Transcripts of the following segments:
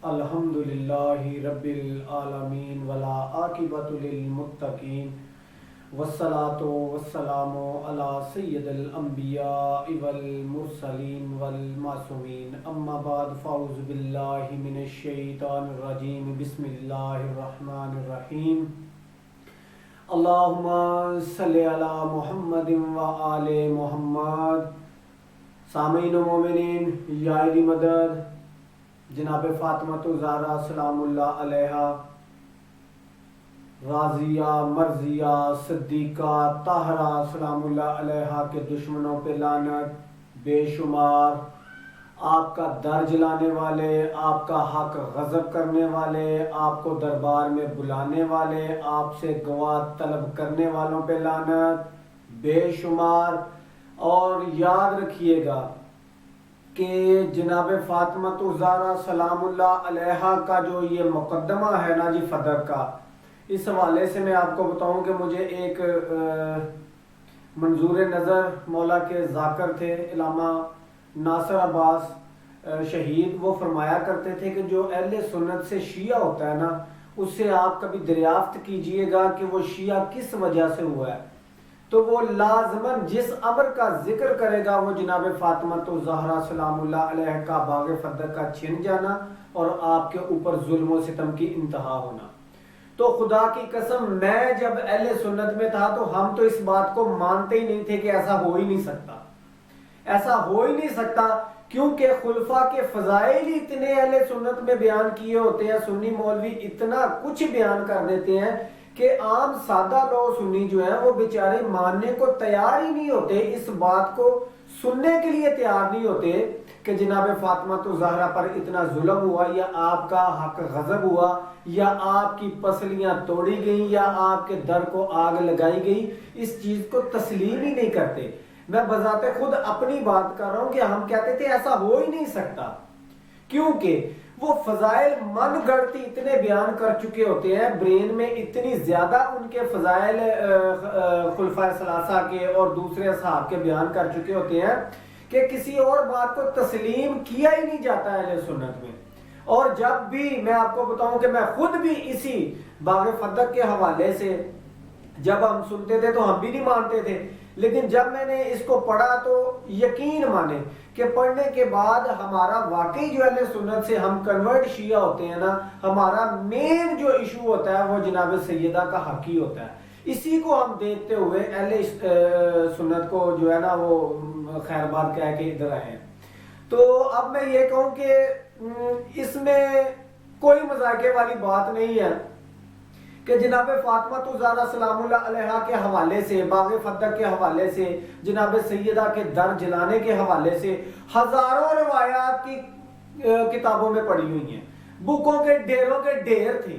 الحمدللہ رب العالمین ولا عاقبۃ للمتقین والصلاۃ والسلام علی سید الانبیاء والمرسلین والمعصومین اما بعد فاعوذ باللہ من الشیطان الرجیم بسم اللہ الرحمن الرحیم اللہم صلی علی محمد وآل محمد۔ سامعین و مومنین، یا علی مدد جناب فاطمہ الزہرا سلام اللہ علیہا، راضیہ مرضیہ صدیقہ طاہرہ سلام اللہ علیہا کے دشمنوں پہ لعنت بے شمار، آپ کا در جلانے والے، آپ کا حق غضب کرنے والے، آپ کو دربار میں بلانے والے، آپ سے گواہ طلب کرنے والوں پہ لعنت بے شمار۔ اور یاد رکھیے گا کہ جناب فاطمہ الزہرا سلام اللہ علیہا کا جو یہ مقدمہ ہے نا جی فدر کا، اس حوالے سے میں آپ کو بتاؤں کہ مجھے ایک منظور نظر مولا کے ذاکر تھے علامہ ناصر عباس شہید، وہ فرمایا کرتے تھے کہ جو اہل سنت سے شیعہ ہوتا ہے نا، اس سے آپ کبھی دریافت کیجئے گا کہ وہ شیعہ کس وجہ سے ہوا ہے، تو وہ لازماً جس امر کا ذکر کرے گا وہ جناب فاطمہ الزہرا سلام اللہ علیہ کا باغ فدر کا چھن جانا اور آپ کے اوپر ظلم و ستم کی انتہا ہونا۔ تو خدا کی قسم میں جب اہل سنت میں تھا تو ہم تو اس بات کو مانتے ہی نہیں تھے کہ ایسا ہو ہی نہیں سکتا، ایسا ہو ہی نہیں سکتا، کیونکہ خلفاء کے فضائل ہی اتنے اہل سنت میں بیان کیے ہوتے ہیں، سنی مولوی اتنا کچھ بیان کر دیتے ہیں کہ عام سادہ لوگ سنی جو ہیں وہ بیچارے ماننے کو تیار ہی نہیں ہوتے، اس بات کو سننے کے لیے تیار نہیں ہوتے کہ جناب فاطمہ الزہرا پر اتنا ظلم ہوا، یا آپ کا حق غضب ہوا، یا آپ کی پسلیاں توڑی گئیں، یا آپ کے در کو آگ لگائی گئی، اس چیز کو تسلیم ہی نہیں کرتے۔ میں بذات خود اپنی بات کر رہا ہوں کہ ہم کہتے تھے ایسا ہو ہی نہیں سکتا، کیونکہ وہ فضائل من گھڑتی اتنے بیان کر چکے ہوتے ہیں، برین میں اتنی زیادہ ان کے فضائل خلفائے ثلاثہ کے اور دوسرے اصحاب کے بیان کر چکے ہوتے ہیں کہ کسی اور بات کو تسلیم کیا ہی نہیں جاتا ہے اہل سنت میں۔ اور جب بھی میں آپ کو بتاؤں کہ میں خود بھی اسی باغ فدر کے حوالے سے جب ہم سنتے تھے تو ہم بھی نہیں مانتے تھے، لیکن جب میں نے اس کو پڑھا تو یقین مانے کہ پڑھنے کے بعد ہمارا واقعی جو اہل سنت سے ہم کنورٹ شیعہ ہوتے ہیں نا، ہمارا مین جو ایشو ہوتا ہے وہ جناب سیدہ کا حق ہی ہوتا ہے، اسی کو ہم دیکھتے ہوئے اہل سنت کو جو ہے نا وہ خیر بات کہہ کے ادھر آئے ہیں۔ تو اب میں یہ کہوں کہ اس میں کوئی مذاقے والی بات نہیں ہے کہ جناب فاطمہ الزہرا سلام اللہ علیہا کے حوالے سے، باغ فدر کے حوالے سے، جناب سیدہ کے در جلانے کے حوالے سے ہزاروں روایات کی کتابوں میں پڑھی ہوئی ہیں، بکوں کے ڈھیروں کے ڈھیر تھے،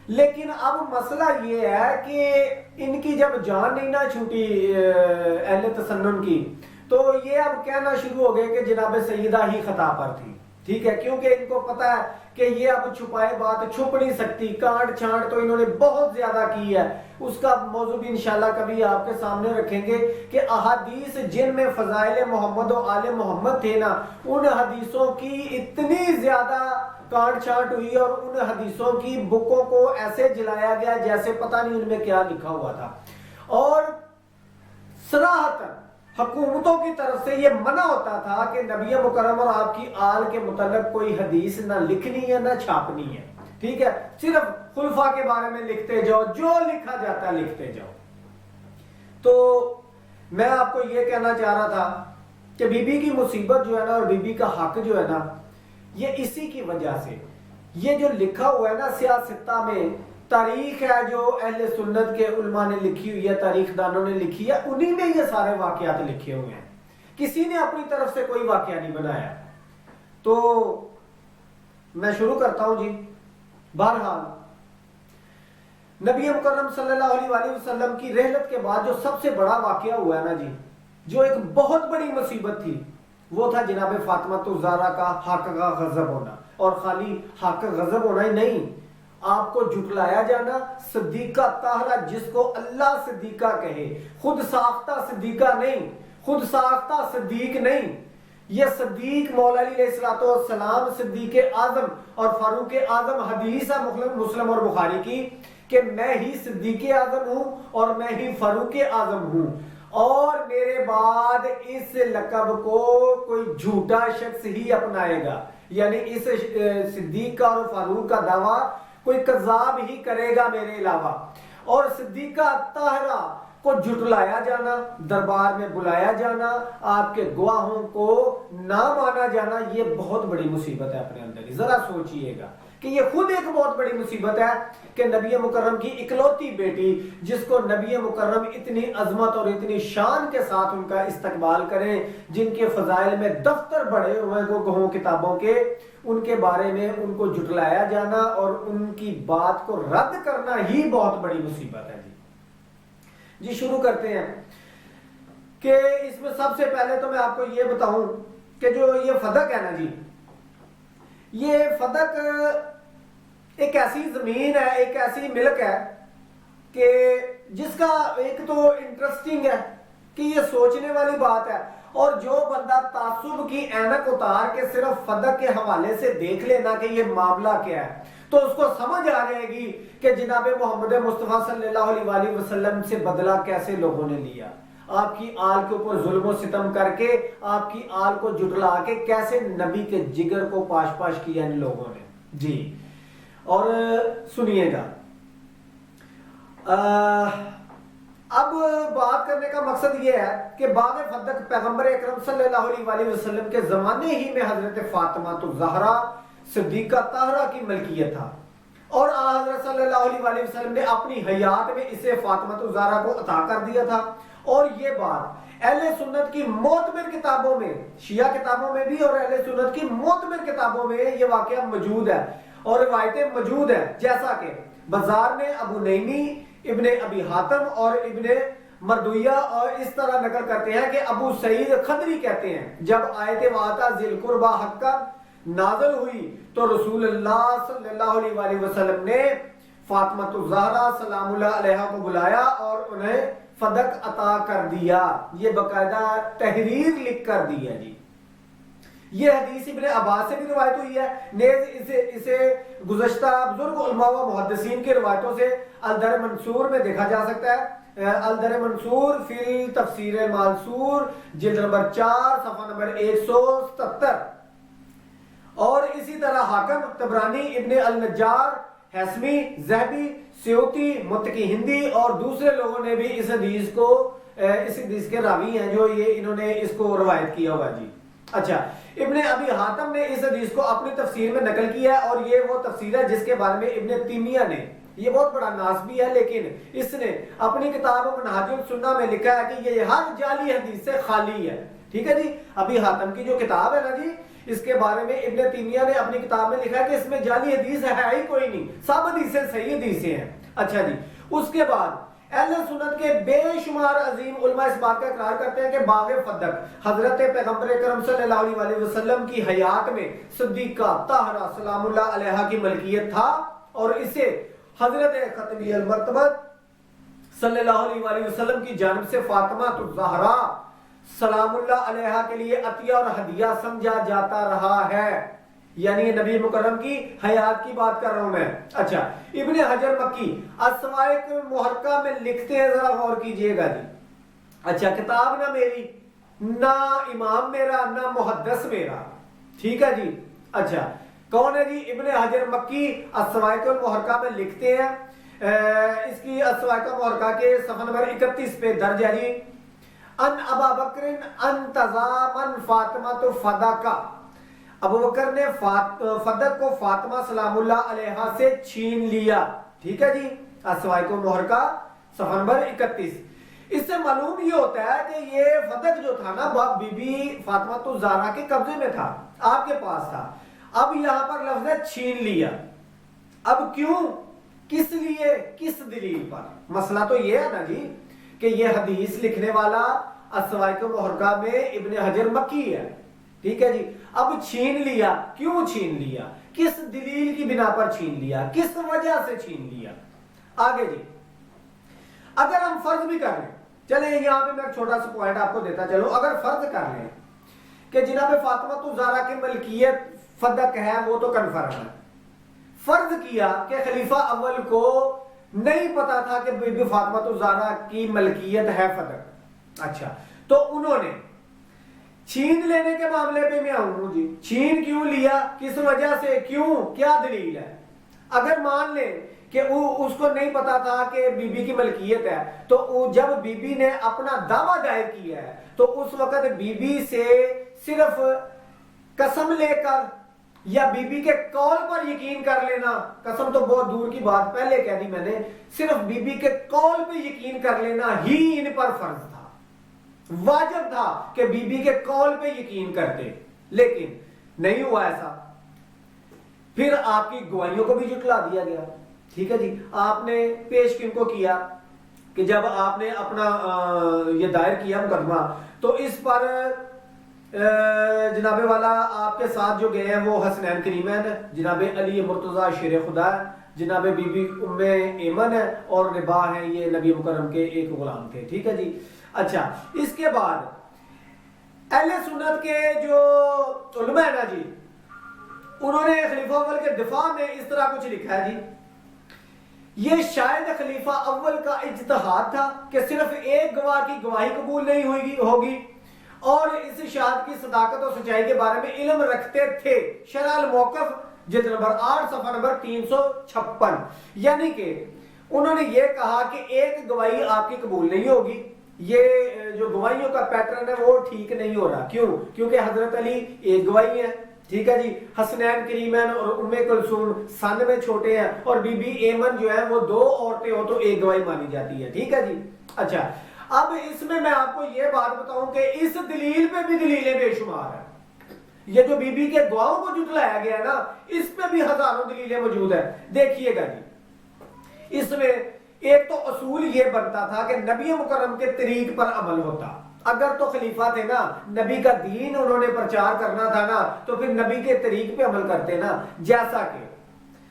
لیکن اب مسئلہ یہ ہے کہ ان کی جب جان نہیں نہ چھوٹی اہل تسنن کی، تو یہ اب کہنا شروع ہو گئے کہ جناب سیدہ ہی خطا پر تھی، ٹھیک ہے، کیونکہ ان کو پتہ ہے کہ یہ اب چھپائے بات چھپ نہیں سکتی، کانٹ چھانٹ تو انہوں نے بہت زیادہ کی ہے، اس کا موضوع بھی انشاءاللہ کبھی آپ کے سامنے رکھیں گے کہ احادیث جن میں فضائل محمد و آل محمد تھے نا، ان حدیثوں کی اتنی زیادہ کانٹ چھانٹ ہوئی اور ان حدیثوں کی بکوں کو ایسے جلایا گیا جیسے پتہ نہیں ان میں کیا لکھا ہوا تھا، اور صراحتاً حکومتوں کی طرف سے یہ منع ہوتا تھا کہ نبی مکرم اور آپ کی آل کے متعلق کوئی حدیث نہ لکھنی ہے نہ چھاپنی ہے، ٹھیک ہے، صرف خلفاء کے بارے میں لکھتے جاؤ، جو لکھا جاتا ہے لکھتے جاؤ۔ تو میں آپ کو یہ کہنا چاہ رہا تھا کہ بی بی کی مصیبت جو ہے نا اور بی بی کا حق جو ہے نا، یہ اسی کی وجہ سے، یہ جو لکھا ہوا ہے نا سیاستہ میں، تاریخ ہے جو اہل سنت کے علماء نے لکھی ہوئی ہے، تاریخ دانوں نے لکھی ہے، انہی میں یہ سارے واقعات لکھے ہوئے ہیں، کسی نے اپنی طرف سے کوئی واقعہ نہیں بنایا۔ تو میں شروع کرتا ہوں جی۔ بہرحال نبی مکرم صلی اللہ علیہ وآلہ وسلم کی رحلت کے بعد جو سب سے بڑا واقعہ ہوا ہے نا جی، جو ایک بہت بڑی مصیبت تھی، وہ تھا جناب فاطمہ الزہرا کا حق کا غضب ہونا، اور خالی حق غضب ہونا ہی نہیں، آپ کو جھٹلایا جانا، صدیقہ طاہرہ جس کو اللہ صدیقہ کہے، خود ساختہ صدیقہ نہیں، خود ساختہ صدیق نہیں، یہ صدیق مولا علیہ السلام صدیق اعظم اور فاروق اعظم، حدیث ہے مسلم اور بخاری کی کہ میں ہی صدیق اعظم ہوں اور میں ہی فاروق اعظم ہوں، اور میرے بعد اس لقب کو کوئی جھوٹا شخص ہی اپنائے گا، یعنی اس صدیق کا اور فاروق کا دعویٰ کوئی کذاب ہی کرے گا میرے علاوہ۔ اور صدیقہ طاہرہ کو جھٹلایا جانا، دربار میں بلایا جانا، آپ کے گواہوں کو نہ مانا جانا، یہ بہت بڑی مصیبت ہے اپنے اندر۔ ذرا سوچئے گا کہ یہ خود ایک بہت بڑی مصیبت ہے کہ نبی مکرم کی اکلوتی بیٹی، جس کو نبی مکرم اتنی عظمت اور اتنی شان کے ساتھ ان کا استقبال کریں، جن کے فضائل میں دفتر بڑھے ہوئے گوہوں کتابوں کے، ان کے بارے میں ان کو جھٹلایا جانا اور ان کی بات کو رد کرنا ہی بہت بڑی مصیبت ہے۔ جی شروع کرتے ہیں کہ اس میں سب سے پہلے تو میں آپ کو یہ بتاؤں کہ جو یہ فدق ہے نا جی، یہ فدق ایک ایسی زمین ہے، ایک ایسی ملک ہے کہ جس کا ایک تو انٹرسٹنگ ہے کہ یہ سوچنے والی بات ہے، اور جو بندہ تعصب کی اینک اتار کے صرف فدق کے حوالے سے دیکھ لینا کہ یہ معاملہ کیا ہے، تو اس کو سمجھ آ جائے گی کہ جناب محمد مصطفیٰ صلی اللہ علیہ وآلہ وسلم سے بدلہ کیسے لوگوں نے لیا، آپ کی آل کے اوپر ظلم و ستم کر کے، آپ کی آل کو جھٹلا کے کیسے نبی کے جگر کو پاش پاش کیا ان لوگوں نے۔ جی اور سنیے گا، اب بات کرنے کا مقصد یہ ہے کہ باغ فدق پیغمبر اکرم صلی اللہ علیہ وآلہ وسلم کے زمانے ہی میں حضرت فاطمہ الزہرا صدیقہ طاہرہ کی ملکیت تھا، اور حضرت صلی اللہ علیہ وآلہ وسلم نے اپنی حیات میں اسے فاطمہ الزہرا کو عطا کر دیا تھا۔ اور یہ بات اہل سنت کی معتبر کتابوں میں، شیعہ کتابوں میں بھی اور اہل سنت کی معتبر کتابوں میں یہ واقعہ موجود ہے اور روایتیں موجود ہیں، جیسا کہ بازار میں ابو نعیمی، ابن ابی حاتم اور ابن مردویہ اور اس طرح نقل کرتے ہیں کہ ابو سعید خدری کہتے ہیں جب آیت وآتا ذی القربى حقا نازل ہوئی تو رسول اللہ صلی اللہ علیہ وآلہ وسلم نے فاطمہ الزہرا سلام اللہ علیہا کو بلایا اور انہیں فدق عطا کر دیا، یہ باقاعدہ تحریر لکھ کر دیا۔ جی یہ حدیث ابن عباس سے بھی روایت ہوئی ہے، نیز اسے گزشتہ بزرگ علماء و محدثین کی روایتوں سے الدر منصور میں دیکھا جا سکتا ہے، الدر منصور فی تفسیر المنصور جلد نمبر 4 صفحہ نمبر 177، اور اسی طرح حاکم، طبرانی، ابن النجار، حسمی، ذہبی، سیوطی، متقی ہندی اور دوسرے لوگوں نے بھی اس حدیث کے راوی ہیں جو یہ انہوں نے اس کو روایت کیا ہوا۔ جی اچھا، ابن ابی حاتم نے اس حدیث کو اپنی تفسیر میں نقل کیا ہے، اور یہ وہ تفسیر ہے جس کے بارے میں ابن تیمیہ نے، یہ بہت بڑا ناسبی ہے لیکن اس نے اپنی کتاب منہاج السنہ میں لکھا ہے کہ یہ ہر جعلی حدیث سے خالی ہے۔ ٹھیک ہے جی، ابی حاتم کی جو کتاب ہے نا جی، اس کے بارے میں ابن تیمیہ نے اپنی کتاب میں لکھا ہے کہ اس میں جعلی حدیث ہے ہی کوئی نہیں، سب حدیثیں صحیح حدیثیں ہیں۔ اچھا جی، اس کے بعد اہل سنت کے بے شمار عظیم علماء اس بات کا اقرار کرتے ہیں کہ باغ فدق حضرت پیغمبر اکرم صلی اللہ علیہ وآلہ وسلم کی حیات میں صدیقہ طاہرہ سلام اللہ علیہا کی ملکیت تھا، اور اسے حضرت ختمی المرتبہ صلی اللہ علیہ وآلہ وسلم کی جانب سے فاطمہ الزہرا سلام اللہ علیہا کے لیے عطیہ اور ہدیہ سمجھا جاتا رہا ہے، یعنی نبی مکرم کی حیات کی بات کر رہا ہوں میں۔ اچھا، ابن حجر مکی الصواعق محرقہ میں لکھتے ہیں، ذرا غور کیجئے گا جی۔ اچھا، کتاب نہ میری، نہ امام میرا، نہ محدث میرا، ٹھیک ہے جی۔ اچھا، کون ہے جی؟ ابن حجر مکی الصواعق المحرقہ میں لکھتے ہیں، اس کی الصواعق المحرقہ کے صفحہ نمبر 31 پہ درج ہے جی، ان ابا بکر ان تزامن فاطمہ فدقہ، ابو بکر نے فدق کو فاطمہ سلام اللہ علیہا سے چھین لیا۔ ٹھیک ہے جی، الصواعق المحرقہ صفحہ نمبر 31۔ اس سے معلوم یہ ہوتا ہے کہ یہ فدق جو تھا نا بی بی فاطمہ الزہرا کے قبضے میں تھا، آپ کے پاس تھا۔ اب یہاں پر لفظ ہے چھین لیا، اب کیوں، کس لیے، کس دلیل پر؟ مسئلہ تو یہ ہے نا جی کہ یہ حدیث لکھنے والا الصواعق المحرقہ میں ابن حجر مکی ہے، ٹھیک ہے جی۔ اب چھین لیا، کیوں چھین لیا، کس دلیل کی بنا پر چھین لیا، کس وجہ سے چھین لیا؟ آگے جی، اگر ہم فرض بھی کر لیں، چلیں یہاں پہ میں ایک چھوٹا سا پوائنٹ آپ کو دیتا چلو، اگر فرض کر لیں کہ جناب فاطمہ الزہرا کی ملکیت فدق ہے وہ تو کنفرم ہے. فرض کیا کہ خلیفہ اول کو نہیں پتا تھا کہ بی بی فاطمہ الزہرا کی ملکیت ہے فدق. اچھا تو انہوں نے چھین لینے کے معاملے پہ میں آؤں جی, چھین کیوں لیا, کس وجہ سے, کیوں, کیا دلیل ہے؟ اگر مان لیں کہ اس کو نہیں پتا تھا کہ بی بی کی ملکیت ہے, تو جب بی بی نے اپنا دعویٰ دائر کیا ہے تو اس وقت بی بی سے صرف قسم لے کر یا بی بی کے قول پر یقین کر لینا, قسم تو بہت دور کی بات پہلے کہہ دی میں نے, صرف بی بی کے قول پہ یقین کر لینا ہی ان پر فرض تھا, واجب تھا کہ بی بی کے قول پہ یقین کرتے, لیکن نہیں ہوا ایسا. پھر آپ کی گواہیوں کو بھی جھٹلا دیا گیا. ٹھیک ہے جی, آپ نے پیش کن کو کیا کہ جب آپ نے اپنا یہ دائر کیا مقدمہ تو اس پر جناب والا آپ کے ساتھ جو گئے ہیں وہ حسنین کریمین ہے, جناب علی مرتضی شیر خدا ہے, جناب بی بی ام ایمن ہے اور ربا ہے, یہ نبی مکرم کے ایک غلام تھے. ٹھیک ہے جی. اچھا اس کے بعد اہل سنت کے جو علماء ہے نا جی, انہوں نے خلیفہ اول کے دفاع میں اس طرح کچھ لکھا ہے جی, یہ شاید خلیفہ اول کا اجتہاد تھا کہ صرف ایک گواہ کی گواہی قبول نہیں ہوگی اور اس شہادت کی صداقت اور سچائی کے بارے میں علم رکھتے تھے. شرح الموقف جلد نمبر 8 صفحہ نمبر 356. یعنی کہ انہوں نے یہ کہا کہ ایک گواہی آپ کی قبول نہیں ہوگی, یہ جو گواہیوں کا پیٹرن ہے وہ ٹھیک نہیں ہو رہا. کیوں؟ کیونکہ حضرت علی ایک گواہی ہے, ٹھیک ہے جی, حسنین کریمین اور ام کلثوم سن میں چھوٹے ہیں, اور بی بی ایمن جو ہے وہ دو عورتیں ہو تو ایک گواہی مانی جاتی ہے. ٹھیک ہے جی. اچھا اب اس میں آپ کو یہ بات بتاؤں کہ اس دلیل پہ بھی دلیلیں بے شمار ہیں. یہ جو بی بی کے گواہوں کو جھٹلایا گیا نا, اس پہ بھی ہزاروں دلیلیں موجود ہیں. دیکھیے گا جی, اس میں ایک تو اصول یہ بنتا تھا کہ نبی مکرم کے طریق پر عمل ہوتا. اگر تو خلیفہ تھے نا, نبی کا دین انہوں نے پرچار کرنا تھا نا, تو پھر نبی کے طریق پہ عمل کرتے نا. جیسا کہ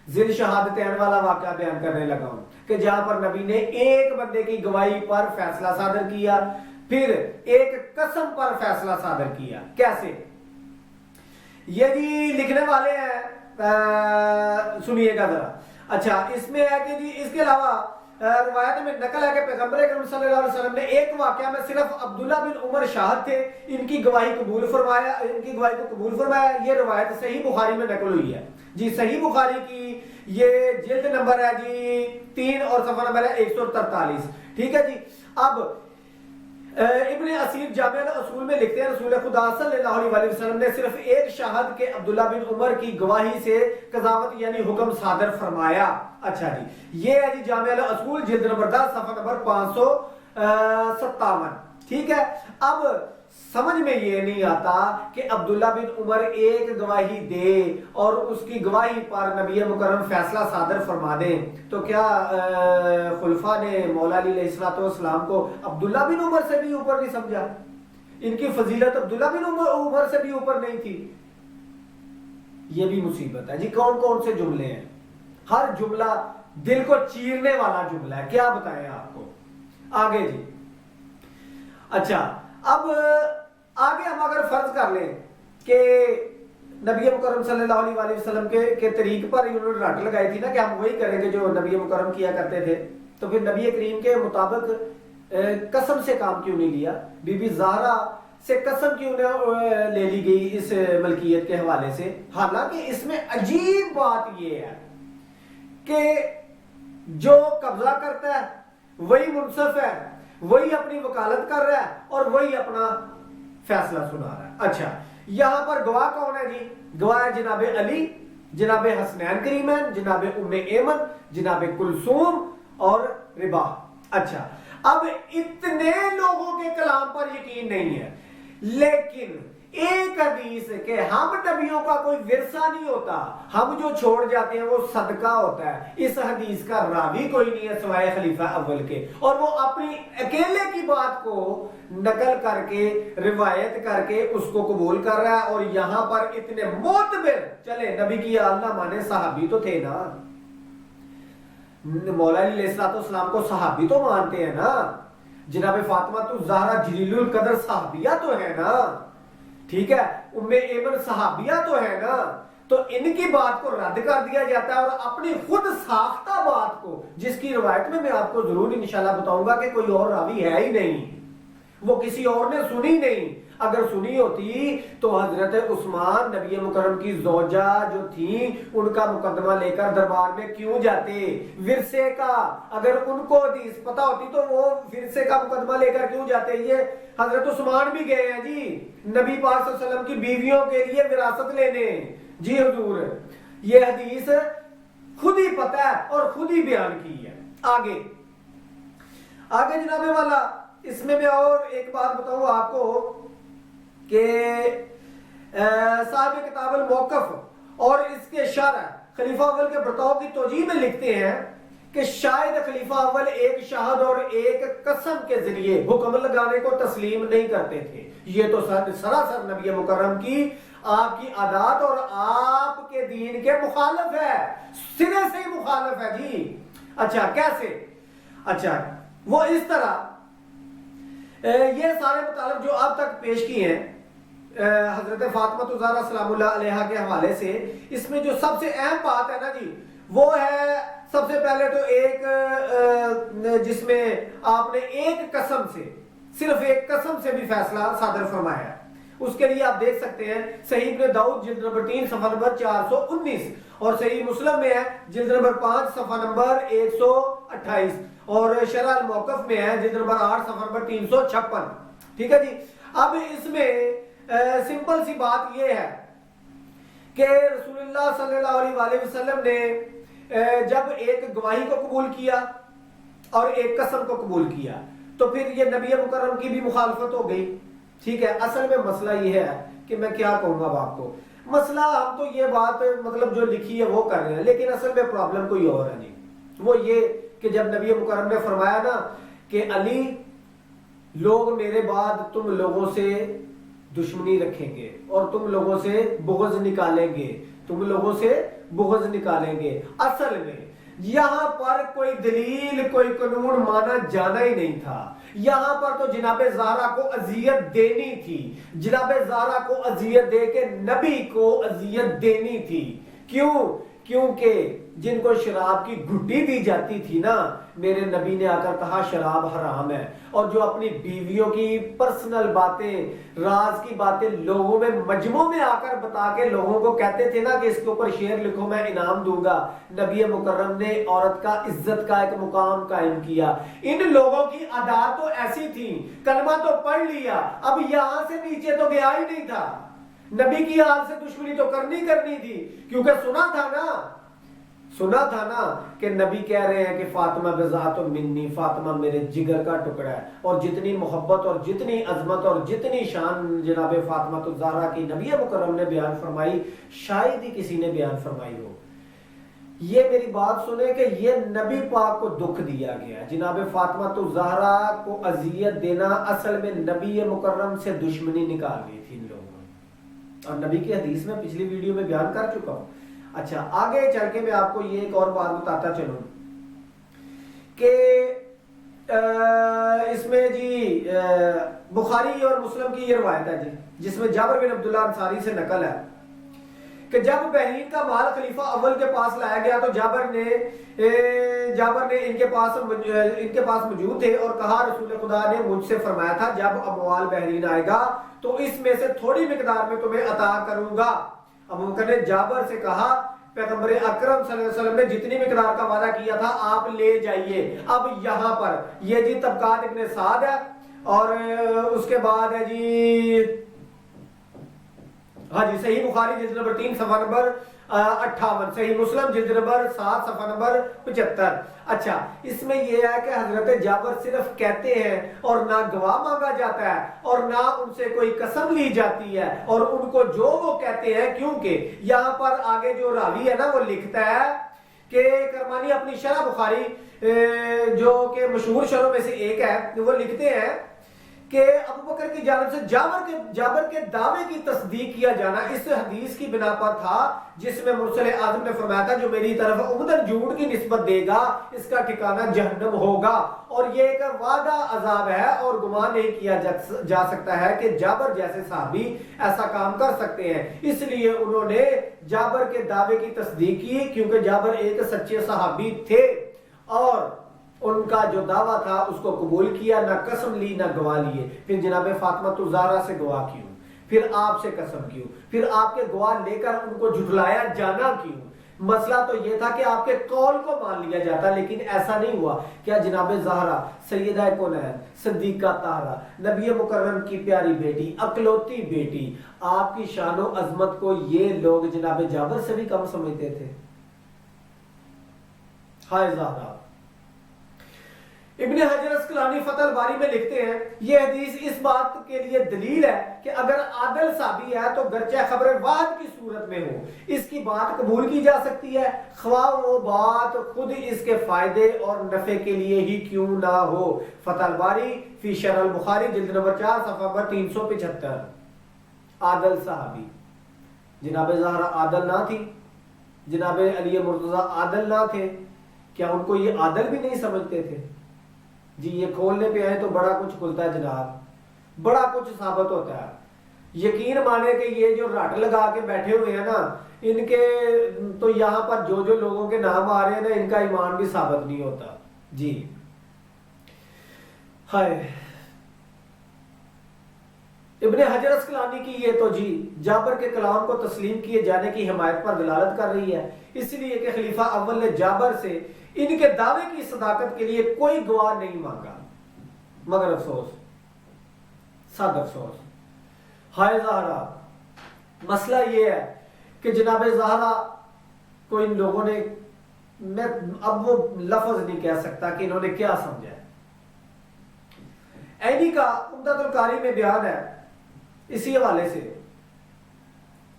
ذل شہادتین والا واقعہ بیان کرنے لگا ہوں کہ جہاں پر نبی نے ایک بندے کی گواہی پر فیصلہ صادر کیا, پھر ایک قسم پر فیصلہ صادر کیا. کیسے؟ یہ جی لکھنے والے ہیں, سنیے گا ذرا. اچھا اس میں ہے کہ جی اس کے علاوہ روایت میں نقل ہے کہ پیغمبر اکرم صلی اللہ علیہ وسلم نے ایک واقعہ میں صرف عبداللہ بن عمر شاہد تھے, ان کی گواہی کو قبول فرمایا. یہ روایت صحیح بخاری میں نقل ہوئی ہے جی. صحیح بخاری کی یہ جلد نمبر ہے جی 3 اور صفحہ نمبر ہے 143. ٹھیک ہے جی. اب ابن اسیر جامع الاصول میں لکھتے ہیں رسول خدا صلی اللہ علیہ وسلم نے صرف ایک شاہد کے عبداللہ بن عمر کی گواہی سے قضاوت یعنی حکم صادر فرمایا. اچھا جی, یہ ہے جی جامع الاصول جلد نمبر 10 صفحہ نمبر 557. ٹھیک ہے. اب سمجھ میں یہ نہیں آتا کہ عبداللہ بن عمر ایک گواہی دے اور اس کی گواہی پر نبی مکرم فیصلہ صادر فرما دیں, تو کیا خلفاء نے مولا علی علیہ السلام کو عبداللہ بن عمر سے بھی اوپر نہیں سمجھا؟ ان کی فضیلت عبداللہ بن عمر سے بھی اوپر نہیں تھی؟ یہ بھی مصیبت ہے جی. کون کون سے جملے ہیں, ہر جملہ دل کو چیرنے والا جملہ ہے, کیا بتائیں آپ کو. آگے جی. اچھا اب آگے ہم اگر فرض کر لیں کہ نبی مکرم صلی اللہ علیہ وسلم کے طریق پر انہوں نے رٹ لگائی تھی نا کہ ہم وہی کریں گے جو نبی مکرم کیا کرتے تھے, تو پھر نبی کریم کے مطابق قسم سے کام کیوں نہیں لیا؟ بی بی زہرا سے قسم کیوں لے لی گئی اس ملکیت کے حوالے سے؟ حالانکہ اس میں عجیب بات یہ ہے کہ جو قبضہ کرتا ہے وہی منصف ہے, وہی اپنی وکالت کر رہا ہے اور وہی اپنا فیصلہ سنا رہا ہے. اچھا یہاں پر گواہ کون ہے جی؟ گواہ ہے جناب علی, جناب حسنین کریمین, جناب ام ایمن, جناب کلثوم اور ربا. اچھا اب اتنے لوگوں کے کلام پر یقین نہیں ہے, لیکن ایک حدیث کہ ہم نبیوں کا کوئی ورثہ نہیں ہوتا, ہم جو چھوڑ جاتے ہیں وہ صدقہ ہوتا ہے, اس حدیث کا راوی کوئی نہیں ہے سوائے خلیفہ اول کے, اور وہ اپنی اکیلے کی بات کو نقل کر کے روایت کر کے اس کو قبول کر رہا ہے. اور یہاں پر اتنے معتبر, چلے نبی کی اللہ مانے صحابی تو تھے نا, مولا علی علیہ السلام کو صحابی تو مانتے ہیں نا, جناب فاطمہ الزہرا جلیل القدر صحابیہ تو ہے نا, ٹھیک ہے، ام ایمن صحابیہ تو ہے نا، تو ان کی بات کو رد کر دیا جاتا ہے، اور اپنی خود ساختہ بات کو، جس کی روایت میں آپ کو ضرور انشاءاللہ بتاؤں گا کہ کوئی اور راوی ہے ہی نہیں، وہ کسی اور نے سنی نہیں، اگر سنی ہوتی تو حضرت عثمان نبی مکرم کی زوجہ جو تھیں ان کا مقدمہ لے کر دربار میں کیوں جاتے؟ ورثے کا، اگر ان کو حدیث پتہ ہوتی تو وہ ورثے کا مقدمہ لے کر کیوں جاتے؟ یہ حضرت عثمان بھی گئے ہیں جی نبی پاک صلی اللہ علیہ وسلم کی بیویوں کے لیے وراثت لینے، جی حضور یہ حدیث خود ہی پتہ ہے اور خود ہی بیان کی ہے۔ آگے جناب والا، اس میں اور ایک بات بتاؤں آپ کو کہ صاحب کتاب الموقف اور اس کے شرح خلیفہ اول کے برتاؤ کی توجیہ میں لکھتے ہیں کہ شاید خلیفہ اول ایک شہادت اور ایک قسم کے ذریعے حکم لگانے کو تسلیم نہیں کرتے تھے، یہ تو سراسر نبی مکرم کی آپ کی عادات اور آپ کے دین کے مخالف ہے، سرے سے ہی مخالف ہے جی۔ اچھا کیسے؟ اچھا وہ اس طرح، یہ سارے مطالب جو اب تک پیش کیے ہیں حضرت فاطمہ الزہرا سلام اللہ علیہا کے حوالے سے، اس میں جو سب سے اہم بات ہے نا جی وہ ہے سب سے پہلے تو ایک جس میں آپ نے ایک قسم سے، صرف ایک قسم سے بھی فیصلہ صادر فرمایا ہے، اس کے لیے آپ دیکھ سکتے ہیں صحیح ابن داؤد جلد نمبر 3 صفحہ نمبر 419، اور صحیح مسلم میں ہے جلد نمبر 5 صفحہ نمبر 128، اور شرح الموقف میں ہے جلد نمبر 8 صفحہ نمبر 356۔ ٹھیک ہے جی، اب اس میں سمپل سی بات یہ ہے کہ رسول اللہ صلی اللہ علیہ وآلہ وسلم نے جب ایک گواہی کو قبول کیا اور ایک قسم کو قبول کیا تو پھر یہ نبی مکرم کی بھی مخالفت ہو گئی۔ ٹھیک ہے، اصل میں مسئلہ یہ ہے کہ میں کیا کہوں گا آپ کو، مسئلہ ہم تو یہ بات مطلب جو لکھی ہے وہ کر رہے ہیں، لیکن اصل میں پرابلم کوئی اور ہے جی، وہ یہ کہ جب نبی مکرم نے فرمایا نا کہ علی لوگ میرے بعد تم لوگوں سے دشمنی رکھیں گے اور تم لوگوں سے بغض نکالیں گے، تم لوگوں سے بغض نکالیں گے، اصل میں یہاں پر کوئی دلیل کوئی قانون مانا جانا ہی نہیں تھا، یہاں پر تو جناب زہرا کو اذیت دینی تھی، جناب زہرا کو اذیت دے کے نبی کو اذیت دینی تھی۔ کیوں؟ کیونکہ جن کو شراب کی گھٹی دی جاتی تھی نا، میرے نبی نے آ کر کہا شراب حرام ہے، اور جو اپنی بیویوں کی پرسنل باتیں، راز کی باتیں لوگوں میں مجمع میں آ کر بتا کے لوگوں کو کہتے تھے نا کہ اس کے اوپر شعر لکھو میں انعام دوں گا، نبی مکرم نے عورت کا عزت کا ایک مقام قائم کیا۔ ان لوگوں کی عادات تو ایسی تھی، کلمہ تو پڑھ لیا، اب یہاں سے نیچے تو گیا ہی نہیں تھا، نبی کی حال سے دشمنی تو کرنی تھی، کیونکہ سنا تھا نا کہ نبی کہہ رہے ہیں کہ فاطمہ بذات منی، فاطمہ میرے جگر کا ٹکڑا ہے، اور جتنی محبت اور جتنی عظمت اور جتنی شان جناب فاطمہ الزہرا کی نبی مکرم نے بیان فرمائی شاید ہی کسی نے بیان فرمائی ہو۔ یہ میری بات سنیں کہ یہ نبی پاک کو دکھ دیا گیا، جناب فاطمہ الزہرا کو اذیت دینا اصل میں نبی مکرم سے دشمنی نکال گئی تھی ان لوگوں نے، اور نبی کی حدیث میں پچھلی ویڈیو میں بیان کر چکا ہوں۔ اچھا آگے چل کے میں آپ کو یہ ایک اور بات بتاتا چلوں کہ اس میں جی بخاری اور مسلم کی یہ روایت ہے جی، جس میں جابر بن عبداللہ انصاری سے نقل ہے کہ جب بحرین کا مال خلیفہ اول کے پاس لایا گیا تو جابر نے ان کے پاس موجود تھے اور کہا رسول خدا نے مجھ سے فرمایا تھا جب اموال بحرین آئے گا تو اس میں سے تھوڑی مقدار میں تمہیں عطا کروں گا۔ ابو بکر نے جابر سے کہا پیغمبر اکرم صلی اللہ علیہ وسلم نے جتنی مقدار کا وعدہ کیا تھا آپ لے جائیے۔ اب یہاں پر یہ جی طبقات ابن سعد ہے، اور اس کے بعد ہے جی ہاں جی صحیح بخاری جلد نمبر 3 صفحہ نمبر 58، صحیح مسلم جلد نمبر 7 صفحہ نمبر 75۔ اچھا اس میں یہ ہے کہ حضرت جابر صرف کہتے ہیں اور نہ گواہ مانگا جاتا ہے اور نہ ان سے کوئی قسم لی جاتی ہے، اور ان کو جو وہ کہتے ہیں، کیونکہ یہاں پر آگے جو راوی ہے نا وہ لکھتا ہے کہ کرمانی اپنی شرح بخاری جو کہ مشہور شرحوں میں سے ایک ہے، وہ لکھتے ہیں کہ ابو بکر کی جانب سے جابر کے دعوے کی تصدیق کیا جانا اس حدیث کی بنا پر تھا جس میں مرسل اعظم نے فرمایا تھا جو میری طرف عمدن جھوٹ کی نسبت دے گا اس کا ٹھکانہ جہنم ہوگا، اور یہ ایک وعدہ عذاب ہے، اور گمان نہیں کیا جا سکتا ہے کہ جابر جیسے صحابی ایسا کام کر سکتے ہیں۔ اس لیے انہوں نے جابر کے دعوے کی تصدیق کی، کیونکہ جابر ایک سچے صحابی تھے اور ان کا جو دعویٰ تھا اس کو قبول کیا، نہ قسم لی نہ گواہ لیے۔ پھر جناب فاطمہ الزہرا سے گواہ کیوں، پھر آپ سے قسم کیوں، پھر آپ کے گواہ لے کر ان کو جھٹلایا جانا کیوں؟ مسئلہ تو یہ تھا کہ آپ کے قول کو مان لیا جاتا، لیکن ایسا نہیں ہوا۔ کیا جناب زہرا سیدہ کونین صدیقہ طاہرہ نبی مکرم کی پیاری بیٹی، اکلوتی بیٹی، آپ کی شان و عظمت کو یہ لوگ جناب جابر سے بھی کم سمجھتے تھے؟ ہائے زہرا! ابن حجر اسقلانی فتح الباری میں لکھتے ہیں یہ حدیث اس بات کے لیے دلیل ہے کہ اگر عادل صحابی ہے تو گرچہ خبر واحد کی صورت میں ہو اس کی بات قبول کی جا سکتی ہے، خواہ وہ بات خود اس کے فائدے اور نفع کے لیے ہی کیوں نہ ہو۔ فتح الباری فی شرح البخاری جلد نمبر 4 صفحہ نمبر 375۔ عادل صحابی، جناب زہرا عادل نہ تھی؟ جناب علی مرتضیٰ عادل نہ تھے؟ کیا ان کو یہ عادل بھی نہیں سمجھتے تھے؟ جی یہ کھولنے پہ آئے تو بڑا کچھ کھلتا ہے جناب، بڑا کچھ ثابت ہوتا ہے۔ یقین مانے کہ یہ جو رٹ لگا کے بیٹھے ہوئے ہیں نا، ان کے تو یہاں پر جو جو لوگوں کے نام آ رہے ہیں نا، ان کا ایمان بھی ثابت نہیں ہوتا۔ جی ہائے! ابن حجر اسقلانی کی یہ تو جی جابر کے کلام کو تسلیم کیے جانے کی حمایت پر دلالت کر رہی ہے، اس لیے کہ خلیفہ اول نے جابر سے ان کے دعوے کی صداقت کے لیے کوئی گواہ نہیں مانگا، مگر افسوس، صد افسوس۔ ہائے زہرا! مسئلہ یہ ہے کہ جناب زہرا کو ان لوگوں نے، میں اب وہ لفظ نہیں کہہ سکتا کہ انہوں نے کیا سمجھا ہے۔ عینی کا عمدۃ القاری میں بیان ہے اسی حوالے سے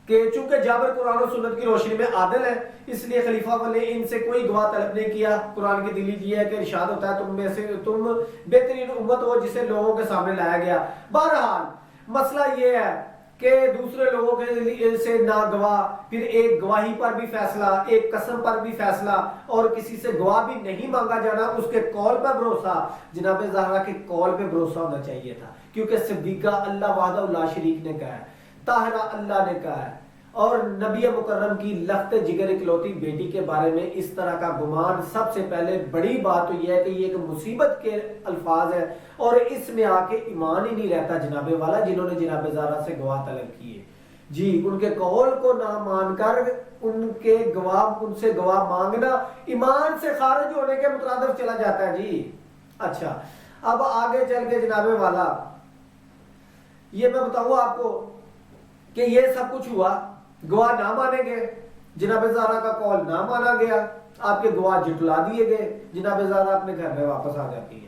کہ چونکہ جابر قرآن و سنت کی روشنی میں عادل ہے، اس لیے خلیفہ نے ان سے کوئی گواہ طلب نہیں کیا۔ قرآن کی دلیل یہ ہے کہ ارشاد ہوتا ہے تم بہترین امت ہو جسے لوگوں کے سامنے لایا گیا۔ بہرحال مسئلہ یہ ہے کہ دوسرے لوگوں کے سے نہ گواہ، پھر ایک گواہی پر بھی فیصلہ، ایک قسم پر بھی فیصلہ، اور کسی سے گواہ بھی نہیں مانگا جانا، اس کے قول پر بھروسہ۔ جناب زہرا کے قول پہ بھروسہ ہونا چاہیے تھا، کیونکہ صدیقہ اللہ وحدہ لا شریک نے کہا ہے، طاہرہ اللہ نے کہا ہے، اور نبی مکرم کی لخت جگر اکلوتی بیٹی کے بارے میں اس طرح کا گمان، سب سے پہلے بڑی بات تو یہ ہے کہ یہ ایک مصیبت کے الفاظ ہیں، اور اس میں آ کے ایمان ہی نہیں رہتا جناب والا جنہوں نے جناب زہرا سے گواہ طلب کیے۔ جی ان کے قول کو نہ مان کر ان سے گواہ مانگنا ایمان سے خارج ہونے کے مترادف چلا جاتا ہے۔ جی اچھا، اب آگے چل کے جناب والا یہ میں بتاؤں آپ کو کہ یہ سب کچھ ہوا، گواہ نہ مانے گئے، جناب زہرا کا قول نہ مانا گیا، آپ کے گواہ جھٹلا دیے گئے، جناب زہرا اپنے گھر میں واپس آ جاتی ہیں۔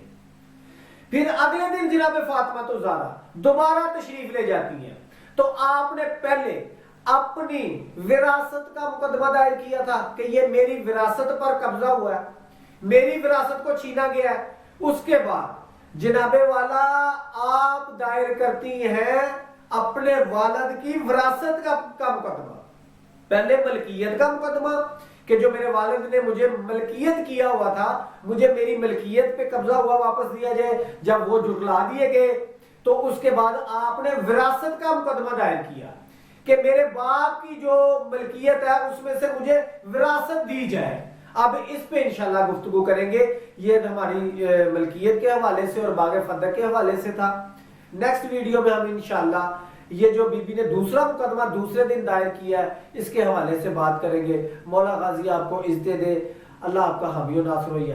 پھر اگلے دن جناب فاطمہ الزہرا دوبارہ تشریف لے جاتی ہیں، تو آپ نے پہلے اپنی وراثت کا مقدمہ دائر کیا تھا کہ یہ میری وراثت پر قبضہ ہوا ہے، میری وراثت کو چھینا گیا ہے۔ اس کے بعد جناب والا آپ دائر کرتی ہیں اپنے والد کی وراثت کا مقدمہ، پہلے ملکیت کا مقدمہ کہ جو میرے والد نے مجھے ملکیت کیا ہوا تھا، مجھے میری ملکیت پہ قبضہ ہوا واپس دیا جائے، جب وہ جھٹلا دیے گئے تو اس کے بعد آپ نے وراثت کا مقدمہ دائر کیا کہ میرے باپ کی جو ملکیت ہے اس میں سے مجھے وراثت دی جائے۔ اب اس پہ انشاءاللہ گفتگو کریں گے، یہ ہماری ملکیت کے حوالے سے اور باغ فدق کے حوالے سے تھا۔ نیکسٹ ویڈیو میں ہم انشاءاللہ یہ جو بی بی نے دوسرا مقدمہ دوسرے دن دائر کیا ہے اس کے حوالے سے بات کریں گے۔ مولا غازی آپ کو عزت دے، اللہ آپ کا حامی و ناصر ہو۔